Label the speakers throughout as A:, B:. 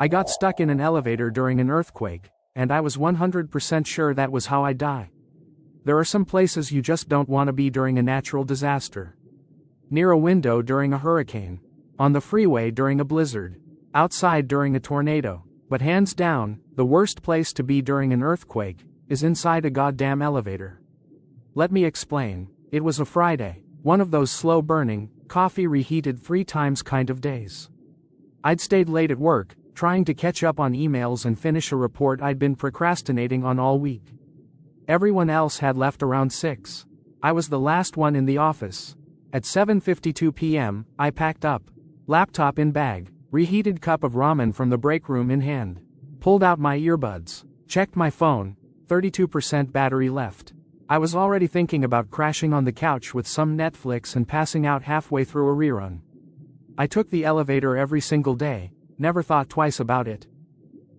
A: I got stuck in an elevator during an earthquake, and I was 100% sure that was how I'd die. There are some places you just don't want to be during a natural disaster. Near a window during a hurricane, on the freeway during a blizzard, outside during a tornado, but hands down, the worst place to be during an earthquake is inside a goddamn elevator. Let me explain. It was a Friday, one of those slow-burning, coffee reheated 3 times kind of days. I'd stayed late at work, trying to catch up on emails and finish a report I'd been procrastinating on all week. Everyone else had left around 6. I was the last one in the office. At 7:52 p.m., I packed up, laptop in bag, reheated cup of ramen from the break room in hand, pulled out my earbuds, checked my phone, 32% battery left. I was already thinking about crashing on the couch with some Netflix and passing out halfway through a rerun. I took the elevator every single day, never thought twice about it.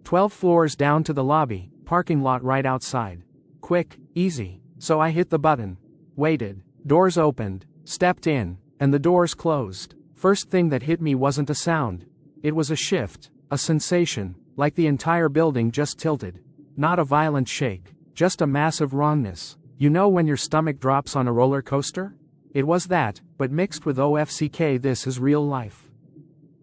A: 12 floors down to the lobby, parking lot right outside. Quick, easy. So I hit the button, waited, doors opened, stepped in, and the doors closed. First thing that hit me wasn't a sound. It was a shift, a sensation, like the entire building just tilted. Not a violent shake, just a massive wrongness. You know when your stomach drops on a roller coaster? It was that, but mixed with OFCK. This is real life.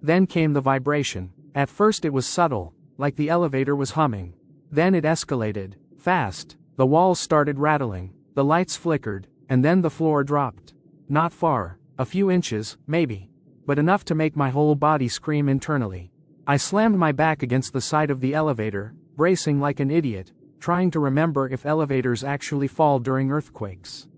A: Then came the vibration. At first it was subtle, like the elevator was humming. Then it escalated, fast. The walls started rattling, the lights flickered, and then the floor dropped. Not far, a few inches, maybe, but enough to make my whole body scream internally. I slammed my back against the side of the elevator, bracing like an idiot, trying to remember if elevators actually fall during earthquakes.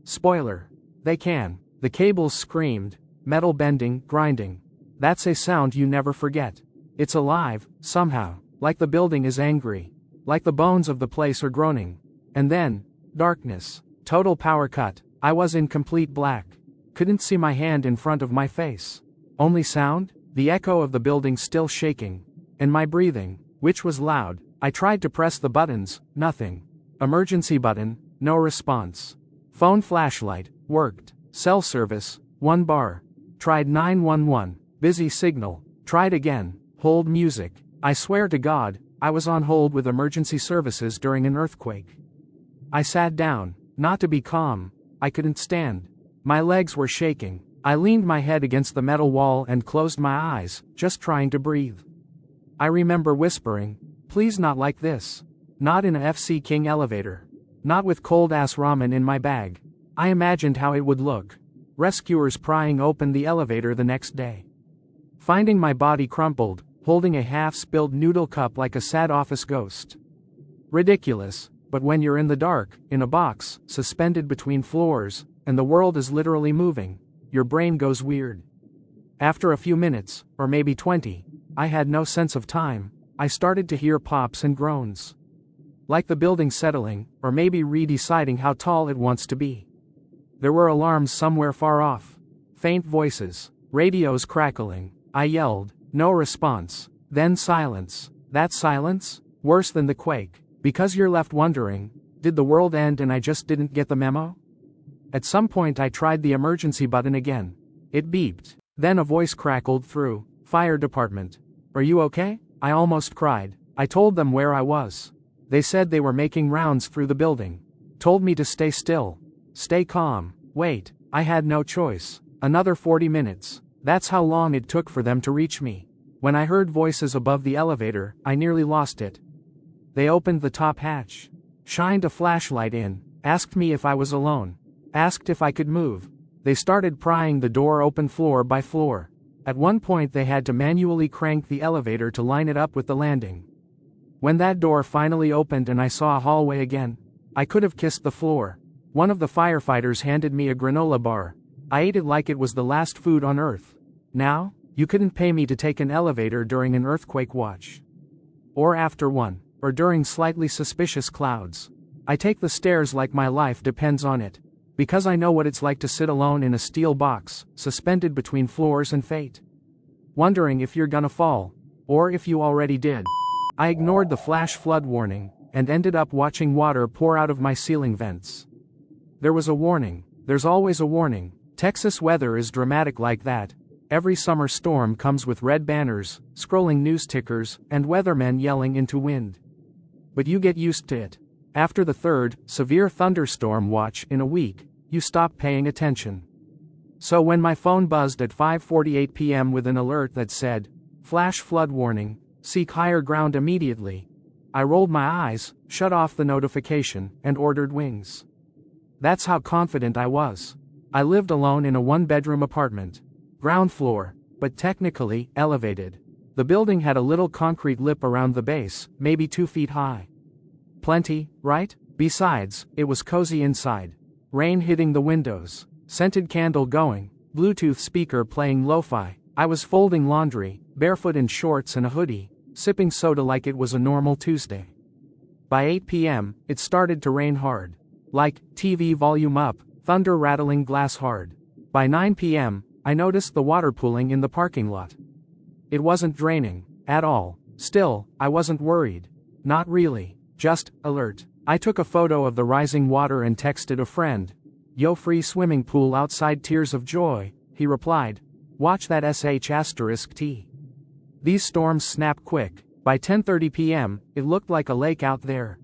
A: Spoiler. They can. The cables screamed, metal bending, grinding. That's a sound you never forget. It's alive, somehow, like the building is angry, like the bones of the place are groaning. And then, darkness. Total power cut. I was in complete black. Couldn't see my hand in front of my face. Only sound? The echo of the building still shaking. And my breathing, which was loud. I tried to press the buttons, nothing. Emergency button, no response. Phone flashlight, worked. Cell service, 1 bar. Tried 911, busy signal. Tried again, hold music. I swear to God, I was on hold with emergency services during an earthquake. I sat down, not to be calm. I couldn't stand. My legs were shaking. I leaned my head against the metal wall and closed my eyes, just trying to breathe. I remember whispering, please not like this. Not in a FC King elevator. Not with cold-ass ramen in my bag. I imagined how it would look. Rescuers prying open the elevator the next day. Finding my body crumpled, holding a half-spilled noodle cup like a sad office ghost. Ridiculous, but when you're in the dark, in a box, suspended between floors, and the world is literally moving, your brain goes weird. After a few minutes, or maybe 20, I had no sense of time. I started to hear pops and groans. Like the building settling, or maybe redeciding how tall it wants to be. There were alarms somewhere far off. Faint voices, radios crackling. I yelled, no response. Then silence. That silence? Worse than the quake. Because you're left wondering, did the world end and I just didn't get the memo? At some point I tried the emergency button again. It beeped. Then a voice crackled through, fire department. Are you okay? I almost cried. I told them where I was. They said they were making rounds through the building. Told me to stay still. Stay calm. Wait, I had no choice. Another 40 minutes. That's how long it took for them to reach me. When I heard voices above the elevator, I nearly lost it. They opened the top hatch. Shined a flashlight in. Asked me if I was alone. Asked if I could move. They started prying the door open floor by floor. At one point they had to manually crank the elevator to line it up with the landing. When that door finally opened and I saw a hallway again, I could have kissed the floor. One of the firefighters handed me a granola bar. I ate it like it was the last food on earth. Now, you couldn't pay me to take an elevator during an earthquake watch. Or after one, or during slightly suspicious clouds. I take the stairs like my life depends on it. Because I know what it's like to sit alone in a steel box, suspended between floors and fate. Wondering if you're gonna fall. Or if you already did. I ignored the flash flood warning, and ended up watching water pour out of my ceiling vents. There was a warning. There's always a warning. Texas weather is dramatic like that. Every summer storm comes with red banners, scrolling news tickers, and weathermen yelling into wind. But you get used to it. After the third, severe thunderstorm watch in a week, you stop paying attention. So when my phone buzzed at 5:48 p.m. with an alert that said, "Flash flood warning, seek higher ground immediately," I rolled my eyes, shut off the notification, and ordered wings. That's how confident I was. I lived alone in a one-bedroom apartment. Ground floor, but technically elevated. The building had a little concrete lip around the base, maybe 2 feet high. Plenty, right? Besides, it was cozy inside. Rain hitting the windows, scented candle going, Bluetooth speaker playing lo-fi. I was folding laundry, barefoot in shorts and a hoodie, sipping soda like it was a normal Tuesday. By 8 p.m., it started to rain hard. Like, TV volume up, thunder rattling glass hard. By 9 p.m., I noticed the water pooling in the parking lot. It wasn't draining, at all. Still, I wasn't worried. Not really, just alert. I took a photo of the rising water and texted a friend. "Yo, free swimming pool outside, tears of joy," he replied. "Watch that sh*T. These storms snap quick. By 10:30 p.m., it looked like a lake out there.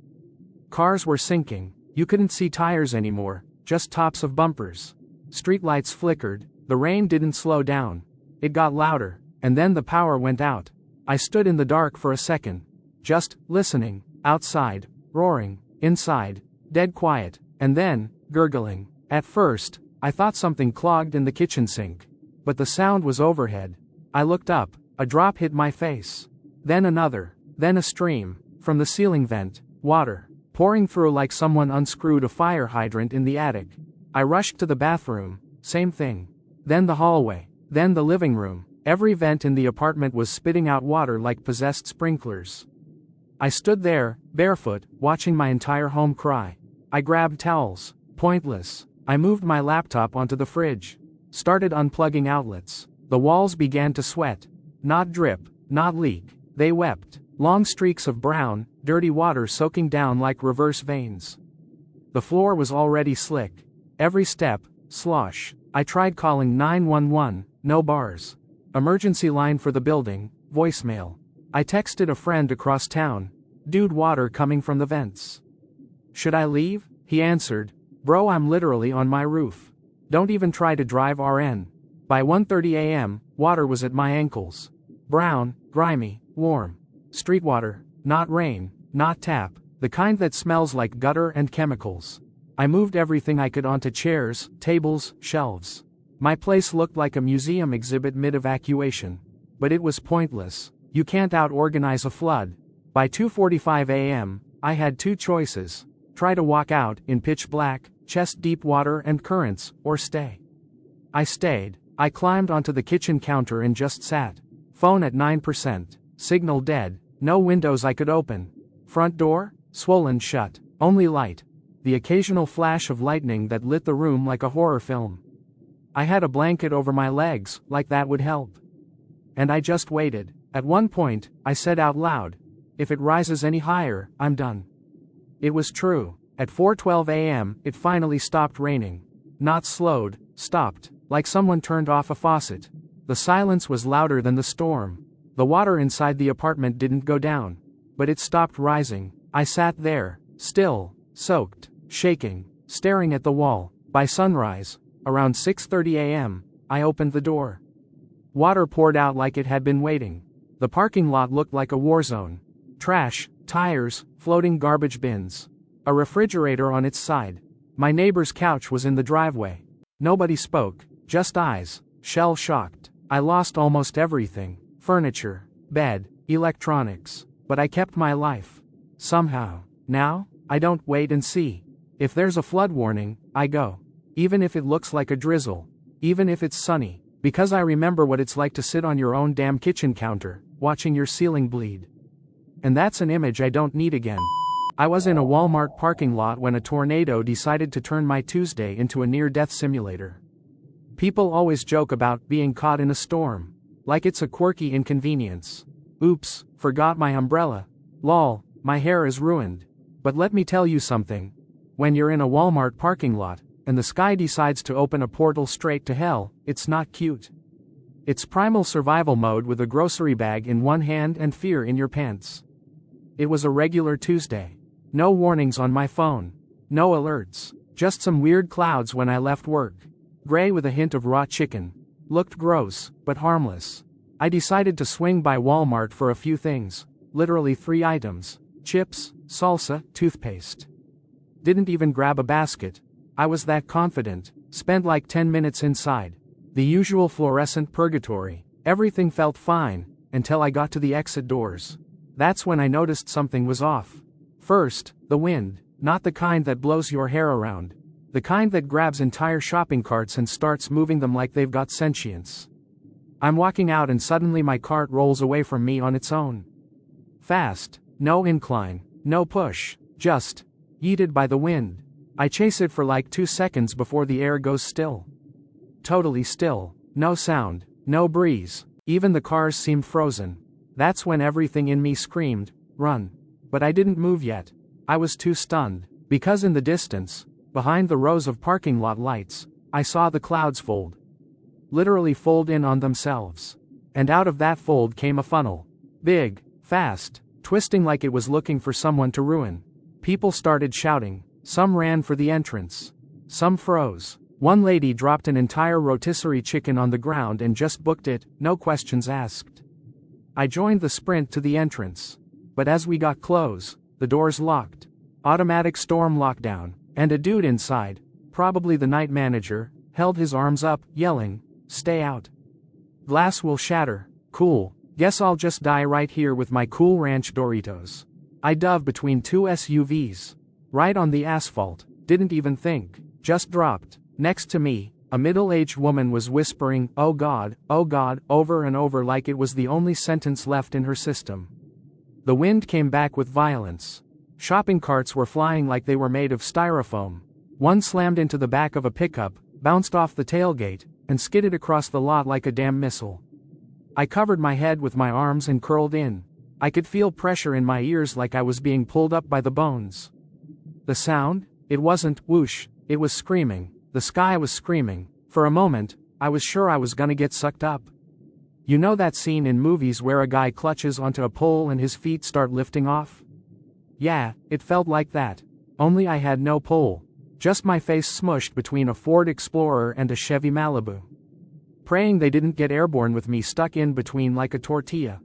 A: Cars were sinking. You couldn't see tires anymore, just tops of bumpers. Streetlights flickered. The rain didn't slow down. It got louder, and then the power went out. I stood in the dark for a second, just listening. Outside, roaring. Inside, dead quiet, and then, gurgling. At first, I thought something clogged in the kitchen sink. But the sound was overhead. I looked up, a drop hit my face. Then another, then a stream, from the ceiling vent, water, pouring through like someone unscrewed a fire hydrant in the attic. I rushed to the bathroom, same thing. Then the hallway, then the living room. Every vent in the apartment was spitting out water like possessed sprinklers. I stood there, barefoot, watching my entire home cry. I grabbed towels, pointless. I moved my laptop onto the fridge. Started unplugging outlets. The walls began to sweat. Not drip, not leak. They wept. Long streaks of brown, dirty water soaking down like reverse veins. The floor was already slick. Every step, slosh. I tried calling 911, no bars. Emergency line for the building, voicemail. I texted a friend across town. "Dude, water coming from the vents. Should I leave?" He answered, "Bro, I'm literally on my roof. Don't even try to drive RN." By 1:30 a.m., water was at my ankles. Brown, grimy, warm. Street water, not rain, not tap, the kind that smells like gutter and chemicals. I moved everything I could onto chairs, tables, shelves. My place looked like a museum exhibit mid-evacuation. But it was pointless. You can't out-organize a flood. By 2:45 a.m., I had two choices. Try to walk out in pitch black, chest-deep water and currents, or stay. I stayed. I climbed onto the kitchen counter and just sat. Phone at 9%. Signal dead. No windows I could open. Front door? Swollen shut. Only light. The occasional flash of lightning that lit the room like a horror film. I had a blanket over my legs, like that would help. And I just waited. At one point, I said out loud, "If it rises any higher, I'm done." It was true. At 4:12 a.m., it finally stopped raining. Not slowed, stopped, like someone turned off a faucet. The silence was louder than the storm. The water inside the apartment didn't go down. But it stopped rising. I sat there, still, soaked, shaking, staring at the wall. By sunrise, around 6:30 a.m., I opened the door. Water poured out like it had been waiting. The parking lot looked like a war zone. Trash, tires, floating garbage bins. A refrigerator on its side. My neighbor's couch was in the driveway. Nobody spoke, just eyes, shell-shocked. I lost almost everything. Furniture, bed, electronics. But I kept my life. Somehow. Now, I don't wait and see. If there's a flood warning, I go. Even if it looks like a drizzle. Even if it's sunny. Because I remember what it's like to sit on your own damn kitchen counter, watching your ceiling bleed. And that's an image I don't need again. I was in a Walmart parking lot when a tornado decided to turn my Tuesday into a near-death simulator. People always joke about being caught in a storm. Like it's a quirky inconvenience. Oops, forgot my umbrella. Lol, my hair is ruined. But let me tell you something. When you're in a Walmart parking lot, and the sky decides to open a portal straight to hell, it's not cute. It's primal survival mode with a grocery bag in one hand and fear in your pants. It was a regular Tuesday. No warnings on my phone. No alerts. Just some weird clouds when I left work. Gray with a hint of raw chicken. Looked gross, but harmless. I decided to swing by Walmart for a few things. Literally 3 items. Chips, salsa, toothpaste. Didn't even grab a basket. I was that confident. Spent like 10 minutes inside. The usual fluorescent purgatory. Everything felt fine, until I got to the exit doors. That's when I noticed something was off. First, the wind. Not the kind that blows your hair around. The kind that grabs entire shopping carts and starts moving them like they've got sentience. I'm walking out and suddenly my cart rolls away from me on its own. Fast. No incline. No push. Just yeeted by the wind. I chase it for like 2 seconds before the air goes still. Totally still. No sound. No breeze. Even the cars seemed frozen. That's when everything in me screamed, run. But I didn't move yet. I was too stunned, because in the distance, behind the rows of parking lot lights, I saw the clouds fold. Literally fold in on themselves. And out of that fold came a funnel. Big, fast, twisting like it was looking for someone to ruin. People started shouting. Some ran for the entrance. Some froze. One lady dropped an entire rotisserie chicken on the ground and just booked it, no questions asked. I joined the sprint to the entrance. But as we got close, the doors locked. Automatic storm lockdown, and a dude inside, probably the night manager, held his arms up, yelling, "Stay out. Glass will shatter." Cool. Guess I'll just die right here with my Cool Ranch Doritos. I dove between 2 SUVs. Right on the asphalt, didn't even think, just dropped. Next to me, a middle-aged woman was whispering, oh God," over and over like it was the only sentence left in her system. The wind came back with violence. Shopping carts were flying like they were made of styrofoam. One slammed into the back of a pickup, bounced off the tailgate, and skidded across the lot like a damn missile. I covered my head with my arms and curled in. I could feel pressure in my ears like I was being pulled up by the bones. The sound? It wasn't whoosh, it was screaming. The sky was screaming. For a moment, I was sure I was gonna get sucked up. You know that scene in movies where a guy clutches onto a pole and his feet start lifting off? Yeah, it felt like that. Only I had no pole. Just my face smushed between a Ford Explorer and a Chevy Malibu. Praying they didn't get airborne with me stuck in between like a tortilla.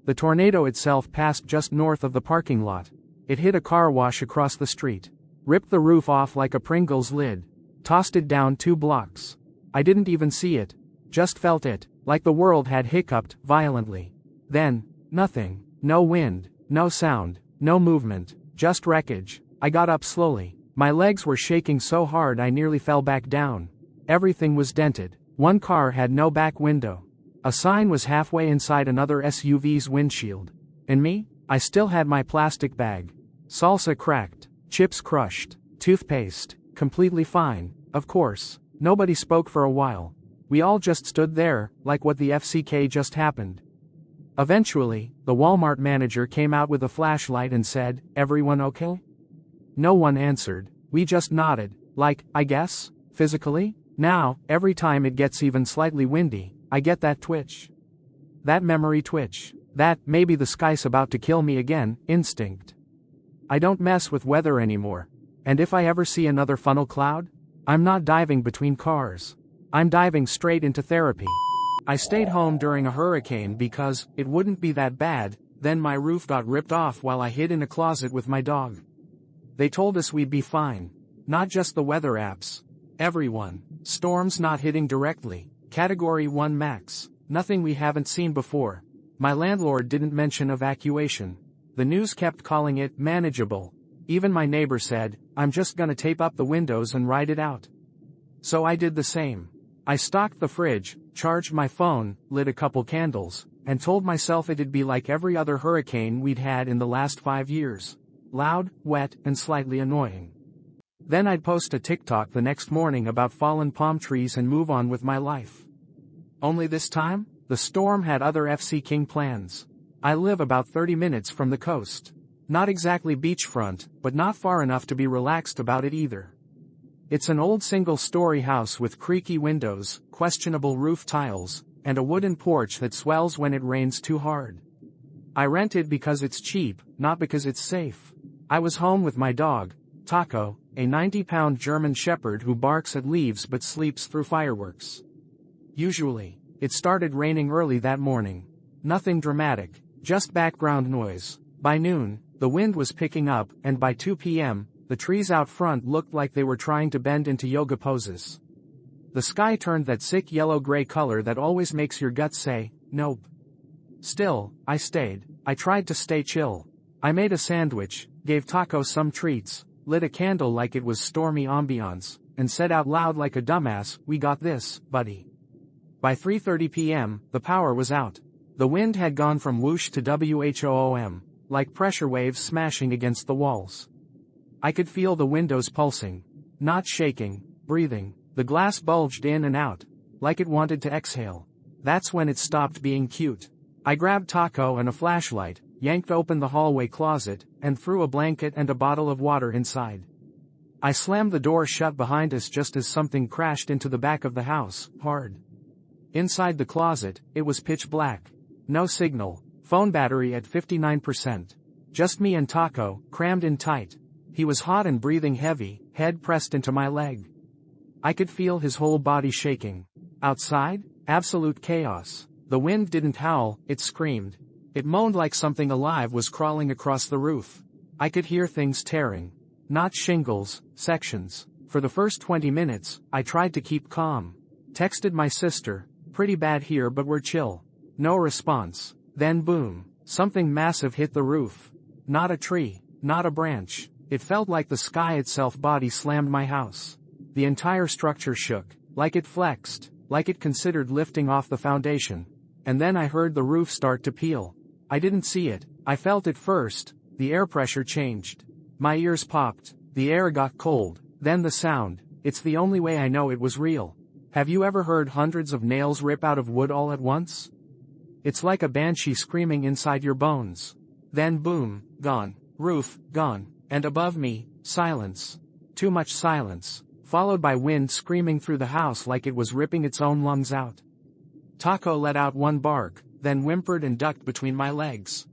A: The tornado itself passed just north of the parking lot. It hit a car wash across the street. Ripped the roof off like a Pringles lid. Tossed it down 2 blocks. I didn't even see it. Just felt it, like the world had hiccuped violently. Then, nothing. No wind, no sound. No movement, just wreckage. I got up slowly. My legs were shaking so hard I nearly fell back down. Everything was dented. One car had no back window. A sign was halfway inside another SUV's windshield. And me? I still had my plastic bag. Salsa cracked. Chips crushed. Toothpaste. Completely fine. Of course. Nobody spoke for a while. We all just stood there, like what the FCK just happened. Eventually, the Walmart manager came out with a flashlight and said, "Everyone okay?" No one answered. We just nodded, like, I guess, physically? Now, every time it gets even slightly windy, I get that twitch. That memory twitch. That, maybe the sky's about to kill me again, instinct. I don't mess with weather anymore. And if I ever see another funnel cloud, I'm not diving between cars. I'm diving straight into therapy. I stayed home during a hurricane because it wouldn't be that bad. Then my roof got ripped off while I hid in a closet with my dog. They told us we'd be fine. Not just the weather apps. Everyone. Storms not hitting directly. Category 1 max. Nothing we haven't seen before. My landlord didn't mention evacuation. The news kept calling it manageable. Even my neighbor said, I'm just gonna tape up the windows and ride it out. So I did the same. I stocked the fridge, charged my phone, lit a couple candles, and told myself it'd be like every other hurricane we'd had in the last 5 years. Loud, wet, and slightly annoying. Then I'd post a TikTok the next morning about fallen palm trees and move on with my life. Only this time, the storm had other FC King plans. I live about 30 minutes from the coast. Not exactly beachfront, but not far enough to be relaxed about it either. It's an old single-story house with creaky windows, questionable roof tiles, and a wooden porch that swells when it rains too hard. I rented because it's cheap, not because it's safe. I was home with my dog, Taco, a 90-pound German Shepherd who barks at leaves but sleeps through fireworks. Usually, it started raining early that morning. Nothing dramatic, just background noise. By noon, the wind was picking up, and by 2 p.m., the trees out front looked like they were trying to bend into yoga poses. The sky turned that sick yellow-gray color that always makes your gut say, nope. Still, I stayed. I tried to stay chill. I made a sandwich, gave Taco some treats, lit a candle like it was stormy ambiance, and said out loud like a dumbass, "We got this, buddy." By 3:30 p.m., the power was out. The wind had gone from whoosh to whoom, like pressure waves smashing against the walls. I could feel the windows pulsing, not shaking, breathing. The glass bulged in and out, like it wanted to exhale. That's when it stopped being cute. I grabbed Taco and a flashlight, yanked open the hallway closet, and threw a blanket and a bottle of water inside. I slammed the door shut behind us just as something crashed into the back of the house, hard. Inside the closet, it was pitch black. No signal, phone battery at 59%. Just me and Taco, crammed in tight. He was hot and breathing heavy, head pressed into my leg. I could feel his whole body shaking. Outside, absolute chaos. The wind didn't howl, it screamed. It moaned like something alive was crawling across the roof. I could hear things tearing. Not shingles, sections. For the first 20 minutes, I tried to keep calm. Texted my sister, "Pretty bad here but we're chill." No response. Then boom, something massive hit the roof. Not a tree, not a branch. It felt like the sky itself body slammed my house. The entire structure shook, like it flexed, like it considered lifting off the foundation. And then I heard the roof start to peel. I didn't see it, I felt it first. The air pressure changed. My ears popped, the air got cold, then the sound. It's the only way I know it was real. Have you ever heard hundreds of nails rip out of wood all at once? It's like a banshee screaming inside your bones. Then boom, gone. Roof, gone. And above me, silence. Too much silence. Followed by wind screaming through the house like it was ripping its own lungs out. Taco let out one bark, then whimpered and ducked between my legs.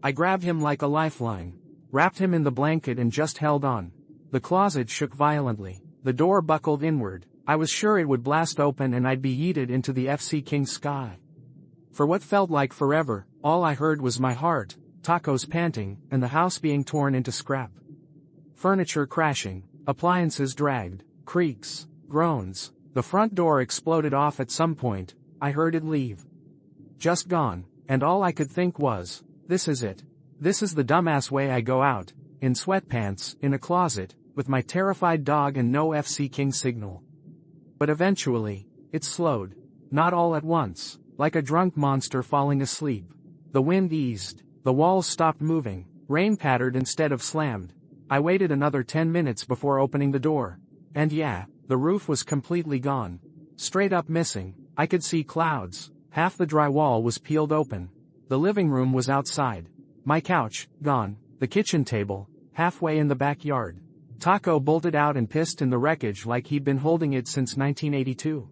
A: I grabbed him like a lifeline, wrapped him in the blanket and just held on. The closet shook violently. The door buckled inward. I was sure it would blast open and I'd be yeeted into the FC King sky. For what felt like forever, all I heard was my heart, Taco's panting, and the house being torn into scrap. Furniture crashing, appliances dragged, creaks, groans. The front door exploded off at some point. I heard it leave. Just gone, and all I could think was, this is it. This is the dumbass way I go out, in sweatpants, in a closet, with my terrified dog and no FC King signal. But eventually, it slowed. Not all at once, like a drunk monster falling asleep. The wind eased, the walls stopped moving, rain pattered instead of slammed. I waited another 10 minutes before opening the door. And yeah, the roof was completely gone. Straight up missing. I could see clouds. Half the drywall was peeled open. The living room was outside. My couch, gone. The kitchen table, halfway in the backyard. Taco bolted out and pissed in the wreckage like he'd been holding it since 1982.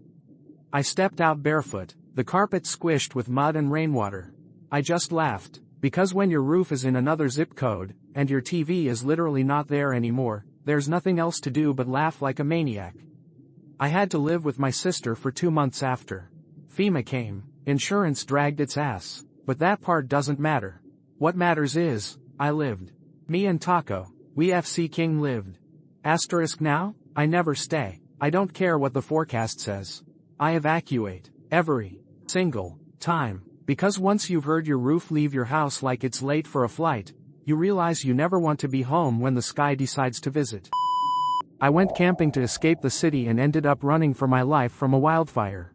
A: I stepped out barefoot, the carpet squished with mud and rainwater. I just laughed, because when your roof is in another zip code, and your TV is literally not there anymore, there's nothing else to do but laugh like a maniac. I had to live with my sister for 2 months after. FEMA came, insurance dragged its ass, but that part doesn't matter. What matters is, I lived. Me and Taco, we FC King lived. Asterisk now, I never stay. I don't care what the forecast says. I evacuate, every single time, because once you've heard your roof leave your house like it's late for a flight, you realize you never want to be home when the sky decides to visit. I went camping to escape the city and ended up running for my life from a wildfire.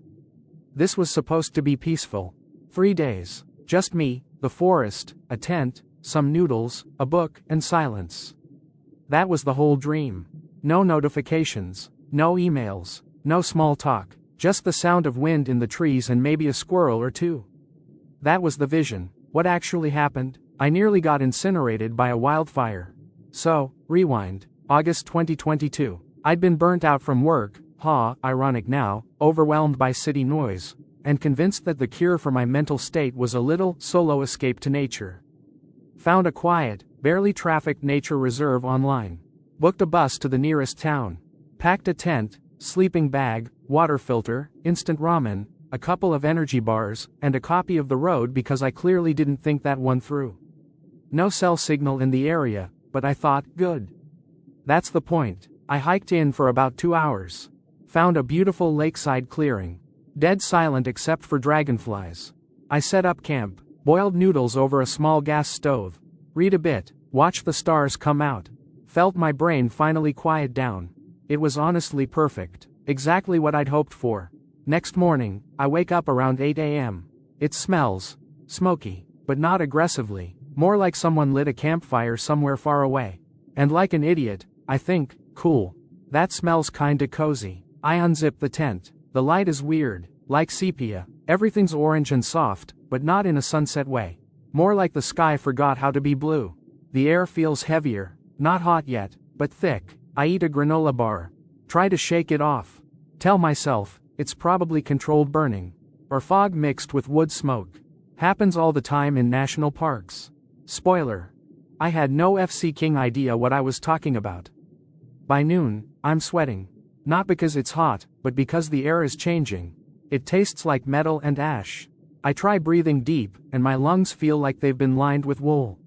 A: This was supposed to be peaceful. 3 days. Just me, the forest, a tent, some noodles, a book, and silence. That was the whole dream. No notifications, no emails, no small talk, just the sound of wind in the trees and maybe a squirrel or two. That was the vision. What actually happened? I nearly got incinerated by a wildfire. So, rewind. August 2022. I'd been burnt out from work, ironic now, overwhelmed by city noise, and convinced that the cure for my mental state was a little solo escape to nature. Found a quiet, barely trafficked nature reserve online. Booked a bus to the nearest town. Packed a tent, sleeping bag, water filter, instant ramen, a couple of energy bars, and a copy of The Road because I clearly didn't think that one through. No cell signal in the area, but I thought, good. That's the point. I hiked in for about 2 hours. Found a beautiful lakeside clearing. Dead silent except for dragonflies. I set up camp, boiled noodles over a small gas stove. Read a bit, watched the stars come out. Felt my brain finally quiet down. It was honestly perfect. Exactly what I'd hoped for. Next morning, I wake up around 8 a.m. It smells smoky, but not aggressively, more like someone lit a campfire somewhere far away. And like an idiot, I think, cool. That smells kinda cozy. I unzip the tent. The light is weird, like sepia. Everything's orange and soft, but not in a sunset way. More like the sky forgot how to be blue. The air feels heavier, not hot yet, but thick. I eat a granola bar. Try to shake it off. Tell myself, it's probably controlled burning. Or fog mixed with wood smoke. Happens all the time in national parks. Spoiler. I had no FC idea what I was talking about. By noon, I'm sweating. Not because it's hot, but because the air is changing. It tastes like metal and ash. I try breathing deep, and my lungs feel like they've been lined with wool.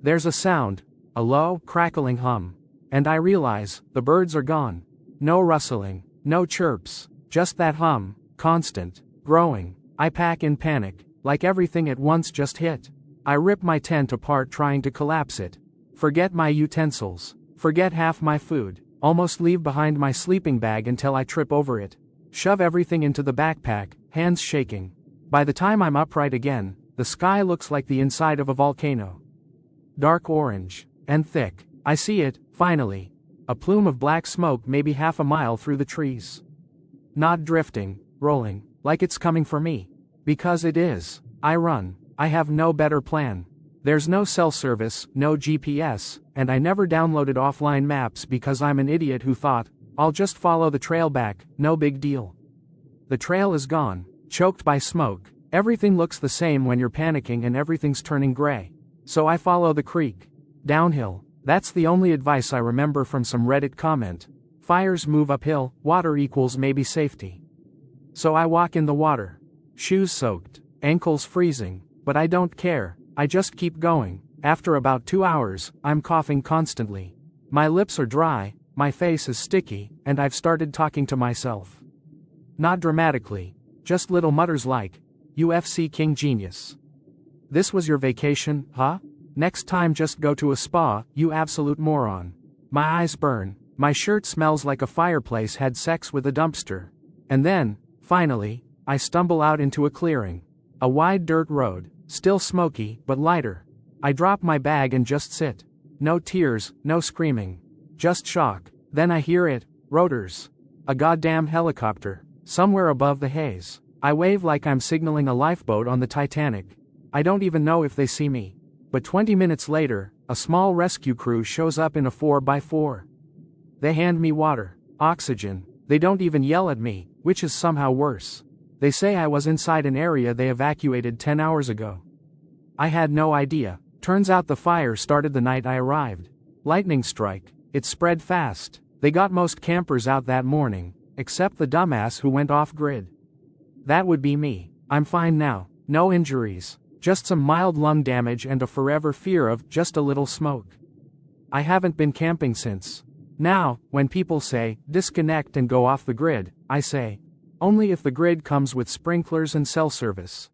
A: There's a sound, a low, crackling hum. And I realize, the birds are gone. No rustling, no chirps, just that hum, constant, growing. I pack in panic, like everything at once just hit. I rip my tent apart trying to collapse it. Forget my utensils. Forget half my food. Almost leave behind my sleeping bag until I trip over it. Shove everything into the backpack, hands shaking. By the time I'm upright again, the sky looks like the inside of a volcano. Dark orange. And thick. I see it, finally. A plume of black smoke maybe half a mile through the trees. Not drifting, rolling, like it's coming for me. Because it is. I run. I have no better plan. There's no cell service, no GPS, and I never downloaded offline maps because I'm an idiot who thought, I'll just follow the trail back, no big deal. The trail is gone, choked by smoke. Everything looks the same when you're panicking and everything's turning gray. So I follow the creek. Downhill. That's the only advice I remember from some Reddit comment. Fires move uphill, water equals maybe safety. So I walk in the water. Shoes soaked, ankles freezing, but I don't care. I just keep going. After about 2 hours, I'm coughing constantly. My lips are dry, my face is sticky, and I've started talking to myself. Not dramatically, just little mutters like, UFC King Genius. This was your vacation, huh? Next time just go to a spa, you absolute moron. My eyes burn, my shirt smells like a fireplace had sex with a dumpster. And then, finally, I stumble out into a clearing. A wide dirt road. Still smoky, but lighter. I drop my bag and just sit. No tears, no screaming. Just shock. Then I hear it, rotors. A goddamn helicopter. Somewhere above the haze. I wave like I'm signaling a lifeboat on the Titanic. I don't even know if they see me. But 20 minutes later, a small rescue crew shows up in a 4x4. They hand me water, oxygen. They don't even yell at me, which is somehow worse. They say I was inside an area they evacuated 10 hours ago. I had no idea. Turns out the fire started the night I arrived. Lightning strike. It spread fast. They got most campers out that morning, except the dumbass who went off-grid. That would be me. I'm fine now. No injuries. Just some mild lung damage and a forever fear of just a little smoke. I haven't been camping since. Now, when people say, disconnect and go off the grid, I say, only if the grid comes with sprinklers and cell service.